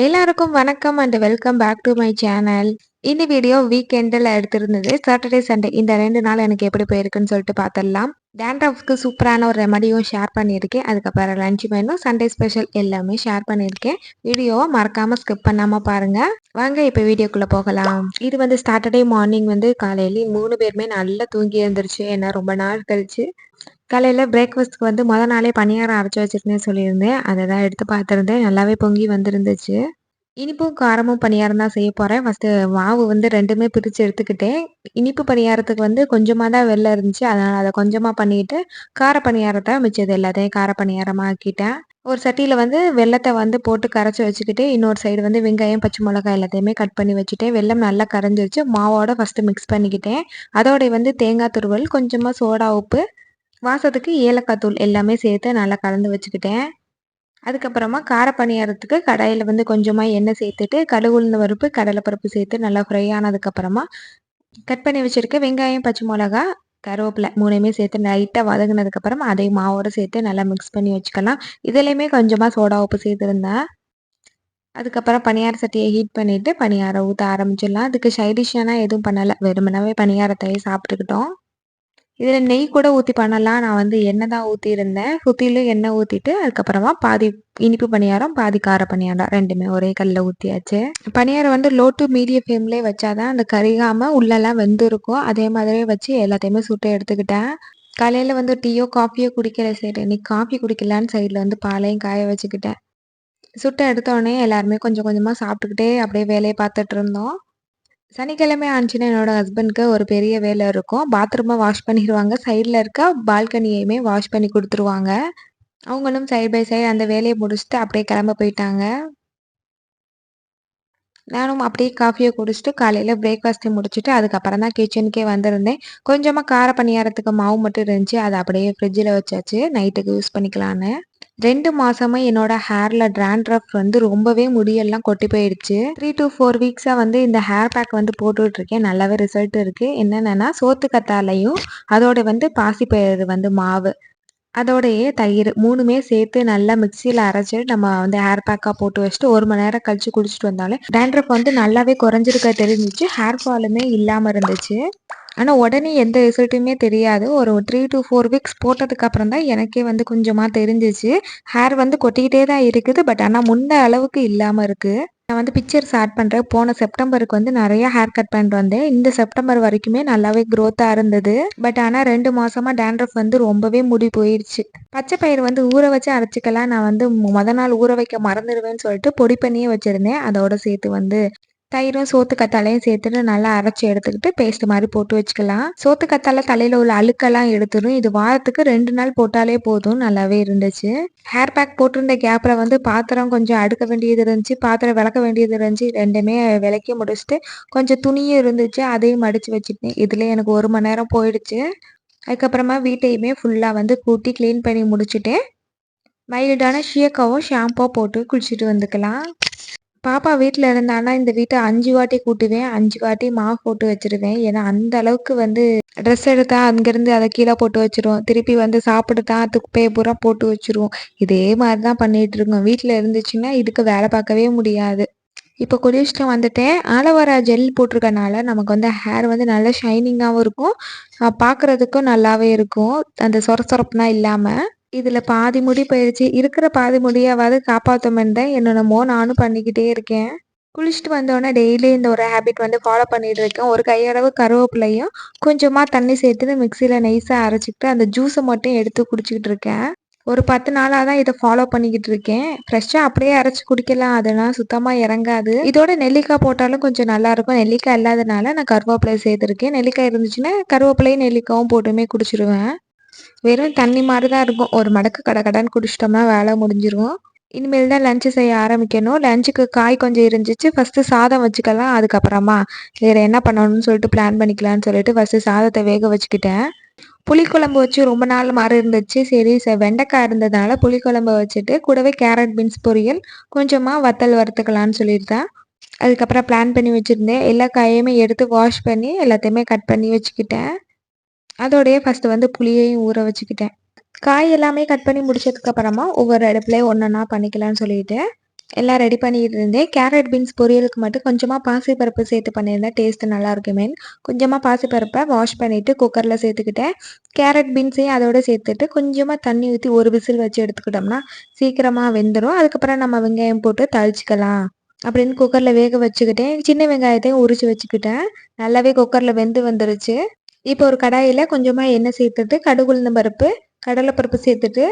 எல்லாருக்கும் வணக்கம் and welcome back to my channel. இந்த வீடியோ வீக்கெண்டில் எடுத்திருந்தது. சாட்டர்டே சண்டே இந்த 2 நாள் எனக்கு எப்படி போயிருக்குன்னு சொல்லிட்டு பார்த்துடலாம். டேண்ட்ரஃப்க்கு சூப்பரான ஒரு ரெமடியும் ஷேர் பண்ணியிருக்கேன். அதுக்கப்புறம் லஞ்ச் மெனு, சண்டே ஸ்பெஷல் எல்லாமே ஷேர் பண்ணியிருக்கேன். வீடியோவை மறக்காம ஸ்கிப் பண்ணாம பாருங்க. வாங்க இப்போ வீடியோக்குள்ள போகலாம். இது வந்து சாட்டர்டே மார்னிங் வந்து காலையில 3 பேருமே நல்லா தூங்கி எழுந்திருச்சு. ஏன்னா ரொம்ப நாள் கழிச்சு காலையில பிரேக்ஃபாஸ்ட்க்கு வந்து நாளே பணியாரம் அரைச்சு வச்சிருந்தேன்னு சொல்லியிருந்தேன். அதை தான் எடுத்து பார்த்துருந்தேன். நல்லாவே பொங்கி வந்துருந்துச்சு. இனிப்பும் காரமும் பணியாரம் தான் செய்ய போறேன். ஃபர்ஸ்ட்டு மாவு வந்து 2மே பிரிச்சு எடுத்துக்கிட்டேன். இனிப்பு பணியாரத்துக்கு வந்து கொஞ்சமா தான் வெல்லம் இருந்துச்சு. அதனால அத கொஞ்சமா பண்ணிட்டு, கார பணியாரத்த மிச்சது எல்லாத்தையும் கார பணியாரமா ஆக்கிட்டேன். ஒரு சட்டியில வந்து வெல்லத்த வந்து போட்டு கரைச்சு வச்சுக்கிட்டு, இன்னொரு சைடு வந்து வெங்காயம், பச்சை மிளகாய் எல்லாத்தையுமே கட் பண்ணி வச்சுட்டேன். வெல்லம் நல்லா கரைஞ்சிருச்சு. மாவோட ஃபர்ஸ்ட்டு மிக்ஸ் பண்ணிக்கிட்டேன். அதோட வந்து தேங்காய் துருவல், கொஞ்சமா சோடா உப்பு, வாசத்துக்கு ஏலக்காய் தூள் எல்லாமே சேர்த்து நல்லா கலந்து வச்சுக்கிட்டேன். அதுக்கப்புறமா கார பணியாரத்துக்கு கடாயில வந்து கொஞ்சமா எண்ணெய் சேர்த்துட்டு, கடுகு உளுந்த பருப்பு, கடலைப்பருப்பு சேர்த்து நல்லா ஃப்ரை ஆனதுக்கப்புறமா, கட் பண்ணி வச்சிருக்க வெங்காயம், பச்சை மிளகா, கருவேப்பிலை 3யுமே சேர்த்து லைட்டா வதங்குனதுக்கப்புறம் அதையும் மாவோட சேர்த்து நல்லா மிக்ஸ் பண்ணி வச்சுக்கலாம். இதுலயுமே கொஞ்சமா சோடா உப்பு சேர்த்துருந்தேன். அதுக்கப்புறம் பணியார சட்டியை ஹீட் பண்ணிட்டு பணியாரம் ஊத்த ஆரம்பிச்சிடலாம். அதுக்கு சைட் டிஷ்ஷெல்லாம் எதுவும் பண்ணல. வெறுமனாவே பணியாரத்தையே சாப்பிட்டுக்கிட்டோம். இதில நெய் கூட ஊத்தி பண்ணலாம். நான் வந்து எண்ணெய் தான் ஊத்தியிருந்தேன். சுத்திலும் எண்ணெய் ஊத்திட்டு, அதுக்கப்புறமா பாதி இனிப்பு பணியாரம், பாதி கார பணியாரம் 2மே ஒரே கல்லுல ஊத்தியாச்சு. பணியாரம் வந்து லோ டு மீடியம் ஃப்ளேம்லயே வச்சா தான் அந்த கருகாம உள்ளலாம் வெந்திருக்கும். அதே மாதிரியே வச்சு எல்லாத்தையுமே சுட்டு எடுத்துக்கிட்டேன். காலையில வந்து டீயோ, காஃபியோ குடிக்கல சரி. இன்னைக்கு காஃபி குடிக்கலான்னு சைடுல வந்து பாலையும் காய வச்சுக்கிட்டேன். சுட்டு எடுத்தோனே எல்லாருமே கொஞ்சம் கொஞ்சமா சாப்பிட்டுக்கிட்டே அப்படியே வேலைய பார்த்துட்டு இருந்தோம். சனிக்கிழமை ஆச்சுன்னா என்னோட ஹஸ்பண்ட்க்கு ஒரு பெரிய வேலை இருக்கும். பாத்ரூம வாஷ் பண்ணிருவாங்க. சைடுல இருக்க பால்கனியையுமே வாஷ் பண்ணி குடுத்துருவாங்க. அவங்களும் சைட் பை சைடு அந்த வேலைய முடிச்சுட்டு அப்படியே கிளம்ப போயிட்டாங்க. நானும் அப்படியே காஃபிய குடிச்சுட்டு காலையில பிரேக்ஃபாஸ்ட்ட முடிச்சுட்டு, அதுக்கப்புறம் தான் கிச்சனுக்கே வந்திருந்தேன். கொஞ்சமா கார பணியாரத்துக்கு மாவு மட்டும் இருந்துச்சு. அத அப்படியே ஃப்ரிட்ஜில வச்சாச்சு. நைட்டுக்கு யூஸ் பண்ணிக்கலான்னு. 2 மாசமா என்னோட ஹேர்ல டாண்ட்ரஃப் வந்து ரொம்பவே முடியெல்லாம் கொட்டி போயிடுச்சு. 3 to 4 வீக்ஸா வந்து இந்த ஹேர் பேக் வந்து போட்டுட்ருக்கேன். நல்லாவே ரிசல்ட் இருக்கு. என்னென்னன்னா, சோத்துக்கத்தாழையும், அதோட வந்து பாசிப்பயிறு வந்து மாவு, அதோடயே தயிர் 3மே சேர்த்து நல்லா மிக்ஸியில அரைச்சு நம்ம வந்து ஹேர் பேக்கா போட்டு வச்சுட்டு 1 மணி நேரம் கழிச்சு குளிச்சுட்டு வந்தாலே டாண்ட்ரஃப் வந்து நல்லாவே குறைஞ்சிருக்க தெரிஞ்சுச்சு. ஹேர் ஃபாலுமே இல்லாம இருந்துச்சு. ஆனா உடனே எந்த ரிசல்ட்டுமே தெரியாது. ஒரு 3 to 4 வீக்ஸ் போட்டதுக்கு அப்புறம் தான் எனக்கே வந்து கொஞ்சமா தெரிஞ்சுச்சு. ஹேர் வந்து கொட்டிக்கிட்டே தான் இருக்குது. பட் ஆனா முன்ன அளவுக்கு இல்லாம இருக்கு. நான் வந்து பிக்சர்ஸ் ஆட் பண்றேன். போன செப்டம்பருக்கு வந்து நெறைய ஹேர் கட் பண்ணிட்டு வந்தேன். இந்த செப்டம்பர் வரைக்குமே நல்லாவே குரோத்தா இருந்தது. பட் ஆனா 2 மாசமா டாண்ட்ரஃப் வந்து ரொம்பவே முடி போயிருச்சு. பச்சை பயிறு வந்து ஊற வச்சு அரைச்சுக்கலாம். நான் வந்து நாள் ஊற வைக்க மறந்துருவேன்னு சொல்லிட்டு பொடி பண்ணியே வச்சிருந்தேன். அதோட சேர்த்து வந்து தயிரும், சோத்து கத்தாழையும் சேர்த்துட்டு நல்லா அரைச்சு எடுத்துக்கிட்டு பேஸ்ட் மாரி போட்டு வச்சுக்கலாம். சோத்து கத்தாழை தலையில உள்ள அழுக்கெல்லாம் எடுத்துரும். இது வாரத்துக்கு 2 நாள் போட்டாலே போதும். நல்லாவே இருந்துச்சு. ஹேர் பேக் போட்டிருந்த கேப்ல வந்து பாத்திரம் கொஞ்சம் அடுக்க வேண்டியது இருந்துச்சு. பாத்திரம் விளக்க வேண்டியது இருந்துச்சு. 2மே விளக்கி முடிச்சுட்டு கொஞ்சம் துணியும் இருந்துச்சு. அதையும் மடிச்சு வச்சுட்டேன். இதுலயே எனக்கு 1 மணி நேரம் போயிடுச்சு. அதுக்கப்புறமா வீட்டையுமே ஃபுல்லா வந்து கூட்டி கிளீன் பண்ணி முடிச்சுட்டேன். மைல்டான ஷியக்காவோ ஷாம்போ போட்டு குளிச்சுட்டு வந்துக்கலாம். பாப்பா வீட்ல இருந்தான்னா, இந்த வீட்ட 5 வாட்டி கூட்டுவேன். 5 வாட்டி மாவு போட்டு வச்சுருவேன். ஏன்னா, அந்த அளவுக்கு வந்து ட்ரெஸ் எடுத்தா அங்கேருந்து அத கீழ போட்டு வச்சுருவோம். திருப்பி வந்து சாப்பிடுட்டா குப்பைய பூரா போட்டு வச்சுருவோம். இதே மாரி தான் பண்ணிட்டுருக்கோம். வீட்ல இருந்துச்சுன்னா, இதுக்கு வேல பார்க்கவே முடியாது. இப்போ குளிச்சுட்டு வந்துட்டேன். ஆலோவேரா ஜெல் போட்டிருக்கனால நமக்கு வந்து ஹேர் வந்து நல்லா ஷைனிங்காவும் இருக்கும். பார்க்குறதுக்கும் நல்லாவே இருக்கும். அந்த சொர சொரப்புலாம் இல்லாம. இதில பாதி முடி போயிருச்சு. இருக்கிற பாதி முடியாவது காப்பாத்தணுமேன்னு தான் என்னென்னமோ நானும் பண்ணிக்கிட்டே இருக்கேன். குளிச்சுட்டு வந்தோனே டெய்லி இந்த ஒரு ஹேபிட் வந்து ஃபாலோ பண்ணிட்டு இருக்கேன். ஒரு கையளவு கருவேப்பிலையும், கொஞ்சமா தண்ணி சேர்த்துட்டு மிக்ஸியில நைஸா அரைச்சுக்கிட்டு, அந்த ஜூஸ மட்டும் எடுத்து குடிச்சுக்கிட்டு இருக்கேன். ஒரு 10 நாளா தான் இத ஃபாலோ பண்ணிக்கிட்டு இருக்கேன். ஃப்ரெஷ்ஷா அப்படியே அரைச்சு குடிக்கலாம். அதெல்லாம் சுத்தமா இறங்காது. இதோட நெல்லிக்காய் போட்டாலும் கொஞ்சம் நல்லாயிருக்கும். நெல்லிக்காய் இல்லாதனால நான் கருவேப்பிலை சேர்த்துருக்கேன். நெல்லிக்காய் இருந்துச்சுன்னா, கருவேப்பிலையும் நெல்லிக்காவும் போட்டுமே குடிச்சிருவேன். வெறும் தண்ணி மாரி தான் இருக்கும். ஒரு மடக்கு கடகடன்னு குடிச்சிட்டோம்னா வேலை முடிஞ்சிரும். இனிமேல் தான் லஞ்ச் செய்ய ஆரம்பிக்கணும். லஞ்சுக்கு காய் கொஞ்சம் இருந்துச்சு. ஃபர்ஸ்ட்டு சாதம் வச்சுக்கலாம். அதுக்கப்புறமா வேற என்ன பண்ணணும்னு சொல்லிட்டு பிளான் பண்ணிக்கலான்னு சொல்லிட்டு ஃபர்ஸ்ட்டு சாதத்த வேக வச்சுக்கிட்டேன். புளிக்குழம்பு வச்சு ரொம்ப நாள் மாரி இருந்துச்சு. சரி வெண்டைக்காய் இருந்ததுனால புளிக்குழம்பு வச்சுட்டு, கூடவே கேரட் பீன்ஸ் பொரியல், கொஞ்சமா வத்தல் வறுத்துக்கலான்னு சொல்லியிருந்தேன். அதுக்கப்புறம் பிளான் பண்ணி வச்சிருந்தேன். எல்லா காயையுமே எடுத்து வாஷ் பண்ணி எல்லாத்தையுமே கட் பண்ணி வச்சுக்கிட்டேன். அதோடயே ஃபர்ஸ்ட்டு வந்து புளியையும் ஊற வச்சுக்கிட்டேன். காய் எல்லாமே கட் பண்ணி முடிச்சதுக்கப்புறமா ஒவ்வொரு அடுப்புலயும் ஒன்னொன்னா பண்ணிக்கலான்னு சொல்லிட்டு, எல்லாம் ரெடி பண்ணிட்டு இருந்தேன். கேரட் பீன்ஸ் பொரியலுக்கு மட்டும் கொஞ்சமாக பாசிப்பருப்பு சேர்த்து பண்ணியிருந்தேன். டேஸ்ட்டு நல்லா இருக்குமேன்னு கொஞ்சமாக பாசிப்பருப்பை வாஷ் பண்ணிவிட்டு குக்கரில் சேர்த்துக்கிட்டேன். கேரட் பீன்ஸையும் அதோடு சேர்த்துட்டு கொஞ்சமாக தண்ணி ஊற்றி ஒரு விசில் வச்சு எடுத்துக்கிட்டோம்னா சீக்கிரமாக வெந்துடும். அதுக்கப்புறம் நம்ம வெங்காயம் போட்டு தாளிச்சிக்கலாம் அப்படின்னு குக்கரில் வேக வச்சுக்கிட்டேன். சின்ன வெங்காயத்தையும் உரிச்சு வச்சுக்கிட்டேன். நல்லாவே குக்கரில் வெந்து வந்துருச்சு. இப்போ ஒரு கடாயில் கொஞ்சமாக எண்ணெய் சேர்த்துட்டு கடுகு உளுந்தம் பருப்பு கடலைப்பருப்பு சேர்த்துட்டு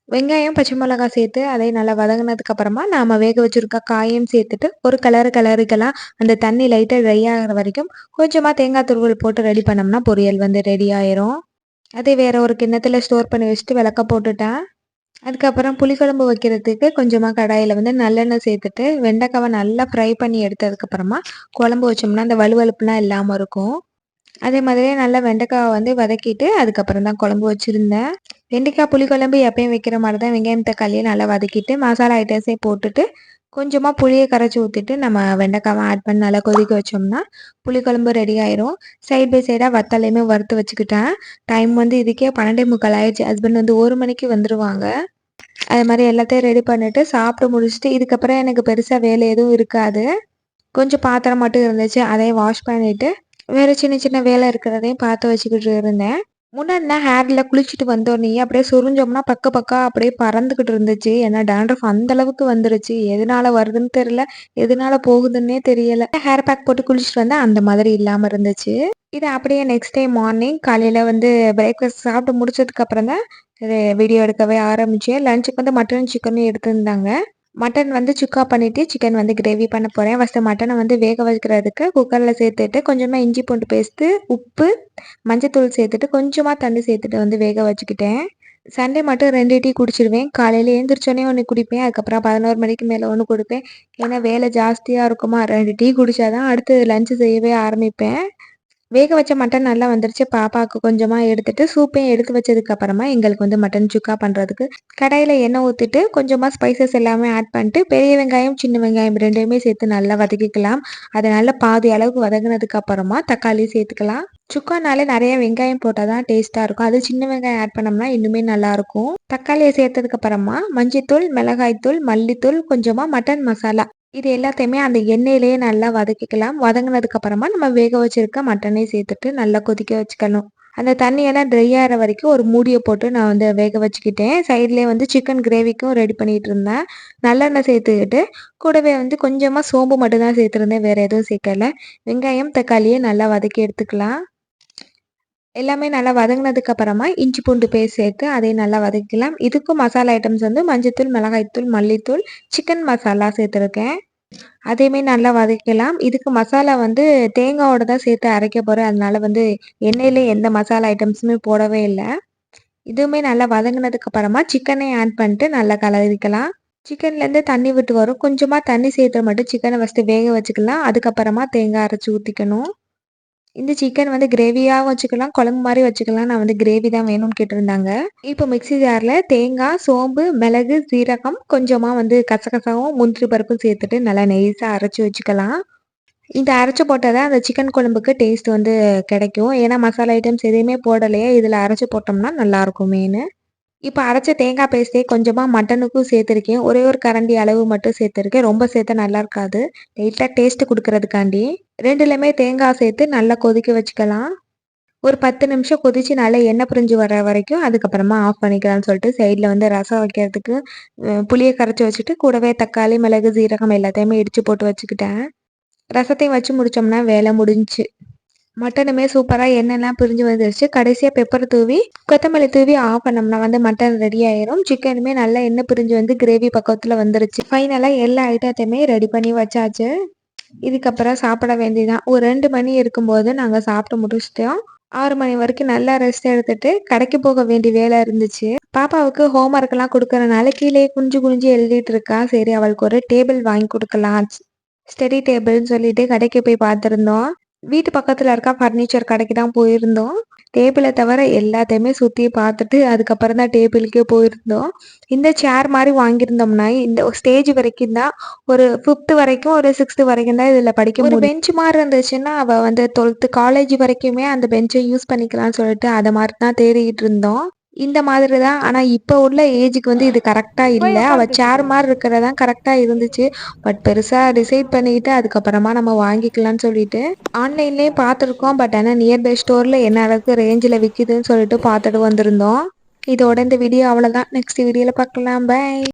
வெங்காயம் பச்சை மிளகாய் சேர்த்து அதை நல்லா வதங்கினதுக்கு அப்புறமா நாம் வேக வச்சுருக்க காயும் சேர்த்துட்டு ஒரு கலருக்கெல்லாம் அந்த தண்ணி லைட்டாக ட்ரை ஆகிற வரைக்கும் கொஞ்சமாக தேங்காய் துருவல் போட்டு ரெடி பண்ணோம்னா பொரியல் வந்து ரெடி ஆயிரும். அதே வேற ஒரு கிண்ணத்தில் ஸ்டோர் பண்ணி வச்சுட்டு விளக்க போட்டுட்டேன். அதுக்கப்புறம் புளிக்குழம்பு வைக்கிறதுக்கு கொஞ்சமாக கடாயில் வந்து நல்லெண்ணெய் சேர்த்துட்டு வெண்டைக்காவை நல்லா ஃப்ரை பண்ணி எடுத்ததுக்கப்புறமா குழம்பு வச்சோம்னா அந்த வலுவலுப்புலாம் இல்லாமல் இருக்கும். அதே மாதிரியே நல்லா வெண்டைக்காவை வந்து வதக்கிட்டு அதுக்கப்புறம் தான் குழம்பு வச்சுருந்தேன். வெண்டைக்காய் புளிக்குழம்பு எப்பயும் வைக்கிற மாதிரி தான் வெங்காயம் தக்காளியை நல்லா வதக்கிட்டு மசாலா ஐட்டம்ஸையும் போட்டுட்டு கொஞ்சமாக புளியை கரைச்சி ஊற்றிட்டு நம்ம வெண்டைக்காவை ஆட் பண்ணி நல்லா கொதிக்க வச்சோம்னா புளிக்குழம்பு ரெடி ஆயிரும். சைட் பை சைடாக வத்தலையுமே வறுத்து வச்சுக்கிட்டேன். டைம் வந்து இதுக்கே 12:45 ஆயிடுச்சு. ஹஸ்பண்ட் வந்து 1 மணிக்கு வந்துடுவாங்க. அது மாதிரி எல்லாத்தையும் ரெடி பண்ணிவிட்டு சாப்பிட்டு முடிச்சுட்டு இதுக்கப்புறம் எனக்கு பெருசாக வேலை எதுவும் இருக்காது. கொஞ்சம் பாத்திரம் மட்டும் இருந்துச்சு, அதையும் வாஷ் பண்ணிவிட்டு வேறு சின்ன சின்ன வேலை இருக்கிறதையும் பார்த்து வச்சுக்கிட்டு இருந்தேன். முன்னாடி நான் ஹேரில் குளிச்சுட்டு வந்தோடனே அப்படியே சொரிஞ்சோம்னா பக்கம் அப்படியே பறந்துக்கிட்டு இருந்துச்சு. ஏன்னா டேண்ட்ரஃப் அந்த அளவுக்கு வந்துருச்சு. எதனால வருதுன்னு தெரியல, எதனால போகுதுன்னே தெரியல. ஹேர் பேக் போட்டு குளிச்சுட்டு வந்தேன், அந்த மாதிரி இல்லாமல் இருந்துச்சு. இது அப்படியே நெக்ஸ்ட் டே மார்னிங் காலையில் வந்து பிரேக்ஃபாஸ்ட் சாப்பிட்டு முடிச்சதுக்கு அப்புறம் தான் வீடியோ எடுக்கவே ஆரம்பித்தேன். லஞ்சுக்கு வந்து மட்டன் சிக்கனும் எடுத்திருந்தாங்க. மட்டன் வந்து சுக்கா பண்ணிவிட்டு சிக்கன் வந்து கிரேவி பண்ண போகிறேன். ஃபஸ்ட்டு மட்டனை வந்து வேக வைக்கிறதுக்கு குக்கரில் சேர்த்துட்டு கொஞ்சமாக இஞ்சி பூண்டு பேஸ்ட்டு உப்பு மஞ்சத்தூள் சேர்த்துட்டு கொஞ்சமாக தண்ணி சேர்த்துட்டு வந்து வேக வச்சுக்கிட்டேன். சண்டே மட்டும் 2 டீ குடிச்சிடுவேன். காலையில் எழுந்திரிச்சோன்னே ஒன்று குடிப்பேன். அதுக்கப்புறம் 11 மணிக்கு மேலே ஒன்று குடிப்பேன். ஏன்னா வேலை ஜாஸ்தியாக இருக்குமா, 2 டீ குடித்தாதான் அடுத்து லஞ்சு செய்யவே ஆரம்பிப்பேன். வேக வச்ச மட்டன் நல்லா வந்துருச்சு. பாப்பாவுக்கு கொஞ்சமாக எடுத்துட்டு சூப்பையும் எடுத்து வச்சதுக்கு அப்புறமா எங்களுக்கு வந்து மட்டன் சுக்கா பண்ணுறதுக்கு கடாயில் எண்ணெய் ஊற்றிட்டு கொஞ்சமாக ஸ்பைசஸ் எல்லாமே ஆட் பண்ணிட்டு பெரிய வெங்காயம் சின்ன வெங்காயம் ரெண்டையுமே சேர்த்து நல்லா வதக்கிக்கலாம். அதை நல்லா பாதி அளவுக்கு வதங்கினதுக்கு அப்புறமா தக்காளி சேர்த்துக்கலாம். சுக்கானாலே நிறைய வெங்காயம் போட்டால் தான் டேஸ்ட்டாக இருக்கும். அது சின்ன வெங்காயம் ஆட் பண்ணோம்னா இன்னுமே நல்லாயிருக்கும். தக்காளியை சேர்த்ததுக்கு அப்புறமா மஞ்சத்தூள் மிளகாய்த்தூள் மல்லித்தூள் கொஞ்சமாக மட்டன் மசாலா இது எல்லாத்தையுமே அந்த எண்ணெயிலேயே நல்லா வதக்கிக்கலாம். வதங்கினதுக்கு அப்புறமா நம்ம வேக வச்சிருக்க மட்டனை சேர்த்துட்டு நல்லா கொதிக்க வச்சுக்கணும். அந்த தண்ணியெல்லாம் ட்ரை ஆகிற வரைக்கும் ஒரு மூடியை போட்டு நான் வந்து வேக வச்சுக்கிட்டேன். சைட்லேயே வந்து சிக்கன் கிரேவிக்கும் ரெடி பண்ணிகிட்டு இருந்தேன். நல்லெண்ணெய் சேர்த்துக்கிட்டு கூடவே வந்து கொஞ்சமாக சோம்பு மட்டும்தான் சேர்த்துருந்தேன், வேறு எதுவும் சேர்க்கல. வெங்காயம் தக்காளியை நல்லா வதக்கி எடுத்துக்கலாம். எல்லாமே நல்லா வதங்கினதுக்கு அப்புறமா இஞ்சி பூண்டு பேஸ்ட் சேர்த்து அதையும் நல்லா வதக்கலாம். இதுக்கும் மசாலா ஐட்டம்ஸ் வந்து மஞ்சத்தூள் மிளகாய்த்தூள் மல்லித்தூள் சிக்கன் மசாலா சேர்த்துருக்கேன். அதையுமே நல்லா வதக்கலாம். இதுக்கு மசாலா வந்து தேங்காவோட தான் சேர்த்து அரைக்க போகிறேன். அதனால வந்து எண்ணெயில் எந்த மசாலா ஐட்டம்ஸுமே போடவே இல்லை. இதுவுமே நல்லா வதங்கினதுக்கு அப்புறமா சிக்கனை ஆட் பண்ணிட்டு நல்லா கலரிக்கலாம். சிக்கன்லேருந்து தண்ணி விட்டு வரும். கொஞ்சமாக தண்ணி சேர்த்து மட்டும் சிக்கனை ஃபஸ்ட்டு வேக வச்சுக்கலாம். அதுக்கப்புறமா தேங்காய் அரைச்சி ஊற்றிக்கணும். இந்த சிக்கன் வந்து கிரேவியாகவும் வச்சுக்கலாம், குழம்பு மாதிரி வச்சுக்கலாம். நான் வந்து கிரேவி தான் வேணும்னு கேட்டிருந்தாங்க. இப்போ மிக்ஸி ஜாரில் தேங்காய் சோம்பு மிளகு சீரகம் கொஞ்சமாக வந்து கசகசாவும் முந்திரி பருப்பும் சேர்த்துட்டு நல்லா நெய்ஸாக அரைச்சி வச்சுக்கலாம். இந்த அரைச்சி போட்டால் தான் அந்த சிக்கன் குழம்புக்கு டேஸ்ட் வந்து கிடைக்கும். ஏன்னா மசாலா ஐட்டம்ஸ் எதையுமே போடலையே, இதில் அரைச்சி போட்டோம்னா நல்லாயிருக்கும் மெயின். இப்போ அரைச்ச தேங்காய் பேஸ்ட்டே கொஞ்சமாக மட்டனுக்கும் சேர்த்துருக்கேன். ஒரே ஒரு கரண்டி அளவு மட்டும் சேர்த்துருக்கேன். ரொம்ப சேர்த்தா நல்லா இருக்காது. லைட்டாக டேஸ்ட்டு கொடுக்கறதுக்காண்டி 2லையுமே தேங்காய் சேர்த்து நல்லா கொதிக்க வச்சுக்கலாம். ஒரு 10 நிமிஷம் கொதிச்சு நல்லா எண்ணெய் பிரிஞ்சு வர வரைக்கும் அதுக்கப்புறமா ஆஃப் பண்ணிக்கலாம்னு சொல்லிட்டு சைடில் வந்து ரசம் வைக்கிறதுக்கு புளியை கரைச்சி வச்சுட்டு கூடவே தக்காளி மிளகு சீரகம் எல்லாத்தையுமே இடித்து போட்டு வச்சுக்கிட்டேன். ரசத்தையும் வச்சு முடித்தோம்னா வேலை முடிஞ்சுச்சு. மட்டனுமே சூப்பராக எண்ணெய்லாம் பிரிஞ்சு வந்துருச்சு. கடைசியாக பெப்பர் தூவி கொத்தமல்லி தூவி ஆஃப் பண்ணோம்னா வந்து மட்டன் ரெடி ஆயிரும். சிக்கனுமே நல்லா எண்ணெய் பிரிஞ்சு வந்து கிரேவி பக்கத்தில் வந்துருச்சு. ஃபைனலாக எல்லா ஐட்டத்தையுமே ரெடி பண்ணி வச்சாச்சு. இதுக்கப்புறம் சாப்பிட வேண்டியதான். ஒரு 2 மணி இருக்கும்போது நாங்கள் சாப்பிட்டு முடிச்சிட்டோம். 6 மணி வரைக்கும் நல்லா ரெஸ்ட் எடுத்துட்டு கடைக்கு போக வேண்டிய வேலை இருந்துச்சு. பாப்பாவுக்கு ஹோம்ஒர்க்லாம் கொடுக்கறனால கீழே குனிஞ்சு குனிஞ்சு எழுதிட்டு இருக்கா. சரி அவளுக்கு ஒரு டேபிள் வாங்கி கொடுக்கலாம், ஸ்டடி டேபிள்னு சொல்லிட்டு கடைக்கு போய் பார்த்துருந்தோம். வீட்டு பக்கத்தில் இருக்க ஃபர்னிச்சர் கடைக்கு தான் போயிருந்தோம். டேபிளை தவிர எல்லாத்தையுமே சுற்றி பார்த்துட்டு அதுக்கப்புறம் தான் டேபிளுக்கே போயிருந்தோம். இந்த சேர் மாதிரி வாங்கியிருந்தோம்னா இந்த ஸ்டேஜ் வரைக்கும் தான், ஒரு 5th வரைக்கும் ஒரு 6th வரைக்கும் தான் இதில் படிக்க முடியும். ஒரு பெஞ்ச் மாதிரி இருந்துச்சுன்னா அவள் வந்து 12th காலேஜ் வரைக்குமே அந்த பெஞ்சை யூஸ் பண்ணிக்கலாம்னு சொல்லிட்டு அதை மாதிரி தான் தேடிக்கிட்டு இருந்தோம். இந்த மாதிரி தான். ஆனா இப்ப உள்ள ஏஜுக்கு வந்து இது கரெக்ட்டா இல்ல. அவ சேர் மாரி இருக்கிறது தான் கரெக்ட்டா இருந்துச்சு. பட் பெருசா டிசைட் பண்ணிக்கிட்டு அதுக்கப்புறமா நம்ம வாங்கிக்கலாம்னு சொல்லிட்டு, ஆன்லைன்லயே பார்த்துருக்கோம். பட் ஆனா நியர் பை ஸ்டோர்ல என்ன அளவுக்கு ரேஞ்சில விக்குதுன்னு சொல்லிட்டு பார்த்துட்டு வந்திருந்தோம். இதோட இந்த வீடியோ அவ்வளோதான். நெக்ஸ்ட் வீடியோல பார்க்கலாம். பை.